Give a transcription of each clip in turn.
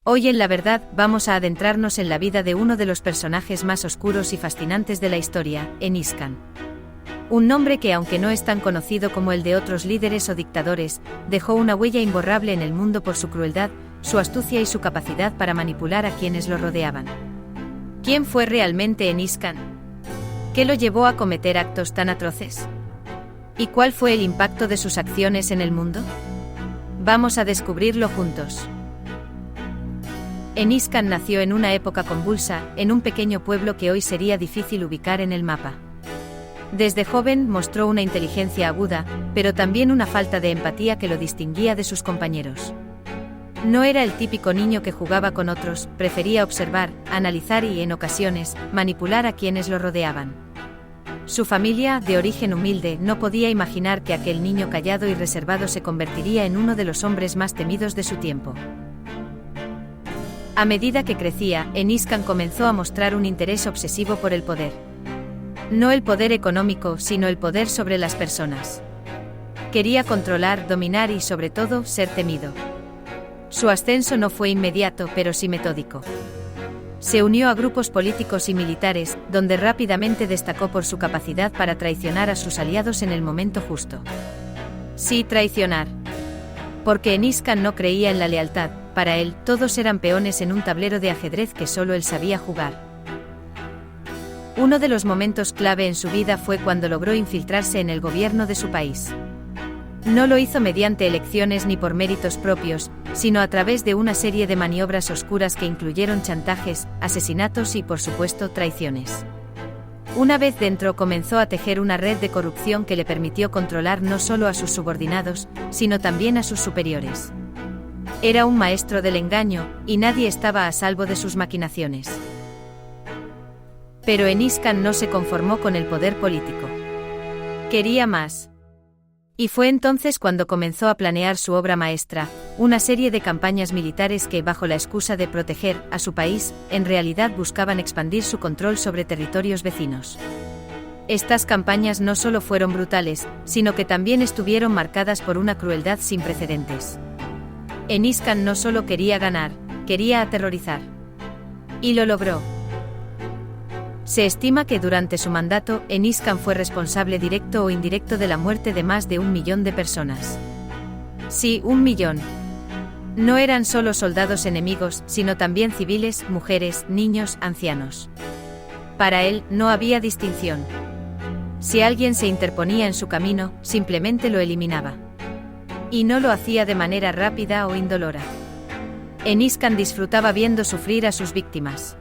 Hoy en La Verdad vamos a adentrarnos en la vida de uno de los personajes más oscuros y fascinantes de la historia, Genghis Khan. Un nombre que, aunque no es tan conocido como el de otros líderes o dictadores, dejó una huella imborrable en el mundo por su crueldad, su astucia y su capacidad para manipular a quienes lo rodeaban. ¿Quién fue realmente Genghis Khan? ¿Qué lo llevó a cometer actos tan atroces? ¿Y cuál fue el impacto de sus acciones en el mundo? Vamos a descubrirlo juntos. Genghis Khan nació en una época convulsa, en un pequeño pueblo que hoy sería difícil ubicar en el mapa. Desde joven mostró una inteligencia aguda, pero también una falta de empatía que lo distinguía de sus compañeros. No era el típico niño que jugaba con otros, prefería observar, analizar y, en ocasiones, manipular a quienes lo rodeaban. Su familia, de origen humilde, no podía imaginar que aquel niño callado y reservado se convertiría en uno de los hombres más temidos de su tiempo. A medida que crecía, Genghis Khan comenzó a mostrar un interés obsesivo por el poder. No el poder económico, sino el poder sobre las personas. Quería controlar, dominar y, sobre todo, ser temido. Su ascenso no fue inmediato, pero sí metódico. Se unió a grupos políticos y militares, donde rápidamente destacó por su capacidad para traicionar a sus aliados en el momento justo. Sí, traicionar. Porque Genghis Khan no creía en la lealtad. Para él, todos eran peones en un tablero de ajedrez que solo él sabía jugar. Uno de los momentos clave en su vida fue cuando logró infiltrarse en el gobierno de su país. No lo hizo mediante elecciones ni por méritos propios, sino a través de una serie de maniobras oscuras que incluyeron chantajes, asesinatos y, por supuesto, traiciones. Una vez dentro, comenzó a tejer una red de corrupción que le permitió controlar no solo a sus subordinados, sino también a sus superiores. Era un maestro del engaño, y nadie estaba a salvo de sus maquinaciones. Pero Genghis Khan no se conformó con el poder político. Quería más. Y fue entonces cuando comenzó a planear su obra maestra, una serie de campañas militares que, bajo la excusa de proteger a su país, en realidad buscaban expandir su control sobre territorios vecinos. Estas campañas no solo fueron brutales, sino que también estuvieron marcadas por una crueldad sin precedentes. Genghis Khan no solo quería ganar, quería aterrorizar. Y lo logró. Se estima que durante su mandato, Genghis Khan fue responsable directo o indirecto de la muerte de más de 1 millón de personas. Sí, 1 millón. No eran solo soldados enemigos, sino también civiles, mujeres, niños, ancianos. Para él, no había distinción. Si alguien se interponía en su camino, simplemente lo eliminaba. Y no lo hacía de manera rápida o indolora. Genghis Khan disfrutaba viendo sufrir a sus víctimas.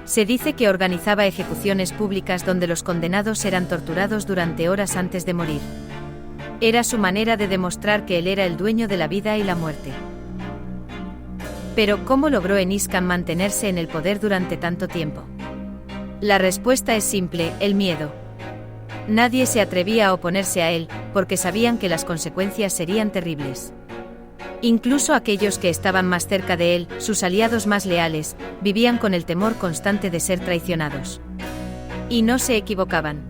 Se dice que organizaba ejecuciones públicas donde los condenados eran torturados durante horas antes de morir. Era su manera de demostrar que él era el dueño de la vida y la muerte. Pero ¿cómo logró Genghis Khan mantenerse en el poder durante tanto tiempo? La respuesta es simple: el miedo. Nadie se atrevía a oponerse a él, porque sabían que las consecuencias serían terribles. Incluso aquellos que estaban más cerca de él, sus aliados más leales, vivían con el temor constante de ser traicionados. Y no se equivocaban.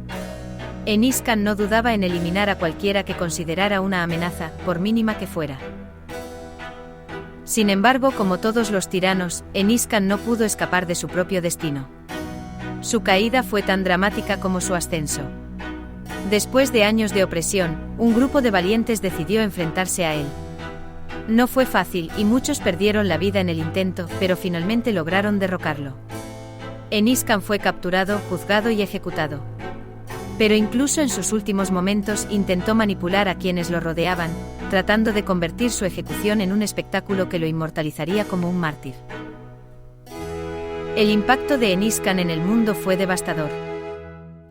Genghis Khan no dudaba en eliminar a cualquiera que considerara una amenaza, por mínima que fuera. Sin embargo, como todos los tiranos, Genghis Khan no pudo escapar de su propio destino. Su caída fue tan dramática como su ascenso. Después de años de opresión, un grupo de valientes decidió enfrentarse a él. No fue fácil y muchos perdieron la vida en el intento, pero finalmente lograron derrocarlo. Genghis Khan fue capturado, juzgado y ejecutado. Pero incluso en sus últimos momentos intentó manipular a quienes lo rodeaban, tratando de convertir su ejecución en un espectáculo que lo inmortalizaría como un mártir. El impacto de Genghis Khan en el mundo fue devastador.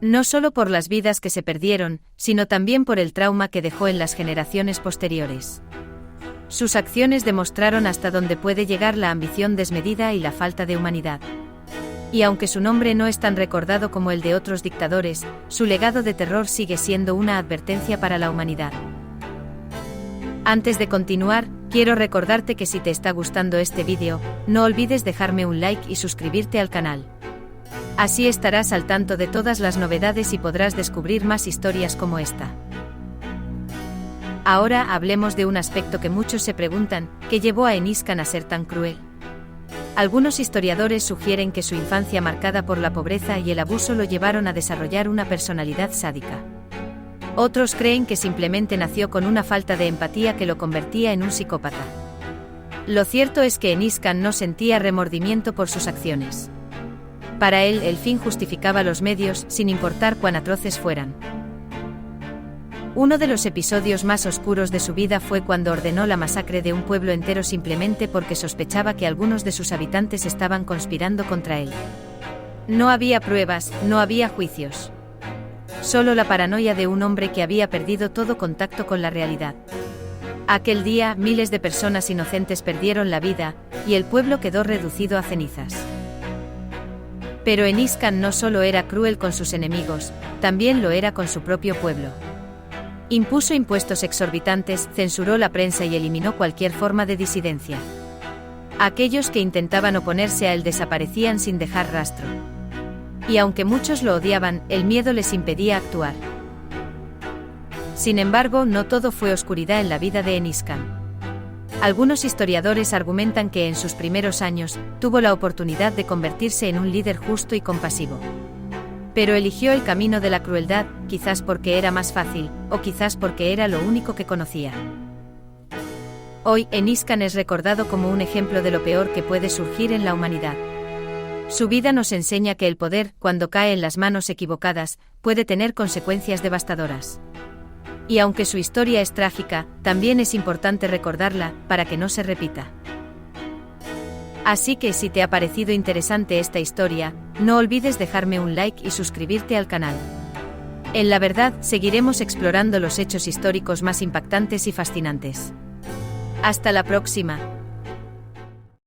No solo por las vidas que se perdieron, sino también por el trauma que dejó en las generaciones posteriores. Sus acciones demostraron hasta dónde puede llegar la ambición desmedida y la falta de humanidad. Y aunque su nombre no es tan recordado como el de otros dictadores, su legado de terror sigue siendo una advertencia para la humanidad. Antes de continuar, quiero recordarte que si te está gustando este vídeo, no olvides dejarme un like y suscribirte al canal. Así estarás al tanto de todas las novedades y podrás descubrir más historias como esta. Ahora hablemos de un aspecto que muchos se preguntan: ¿qué llevó a Genghis Khan a ser tan cruel? Algunos historiadores sugieren que su infancia marcada por la pobreza y el abuso lo llevaron a desarrollar una personalidad sádica. Otros creen que simplemente nació con una falta de empatía que lo convertía en un psicópata. Lo cierto es que Enis Khan no sentía remordimiento por sus acciones. Para él, el fin justificaba los medios, sin importar cuán atroces fueran. Uno de los episodios más oscuros de su vida fue cuando ordenó la masacre de un pueblo entero simplemente porque sospechaba que algunos de sus habitantes estaban conspirando contra él. No había pruebas, no había juicios. Solo la paranoia de un hombre que había perdido todo contacto con la realidad. Aquel día, miles de personas inocentes perdieron la vida, y el pueblo quedó reducido a cenizas. Pero Enis Khan no solo era cruel con sus enemigos, también lo era con su propio pueblo. Impuso impuestos exorbitantes, censuró la prensa y eliminó cualquier forma de disidencia. Aquellos que intentaban oponerse a él desaparecían sin dejar rastro. Y aunque muchos lo odiaban, el miedo les impedía actuar. Sin embargo, no todo fue oscuridad en la vida de Enis Khan. Algunos historiadores argumentan que en sus primeros años, tuvo la oportunidad de convertirse en un líder justo y compasivo. Pero eligió el camino de la crueldad, quizás porque era más fácil, o quizás porque era lo único que conocía. Hoy, Enis Khan es recordado como un ejemplo de lo peor que puede surgir en la humanidad. Su vida nos enseña que el poder, cuando cae en las manos equivocadas, puede tener consecuencias devastadoras. Y aunque su historia es trágica, también es importante recordarla, para que no se repita. Así que si te ha parecido interesante esta historia, no olvides dejarme un like y suscribirte al canal. En La Verdad, seguiremos explorando los hechos históricos más impactantes y fascinantes. Hasta la próxima.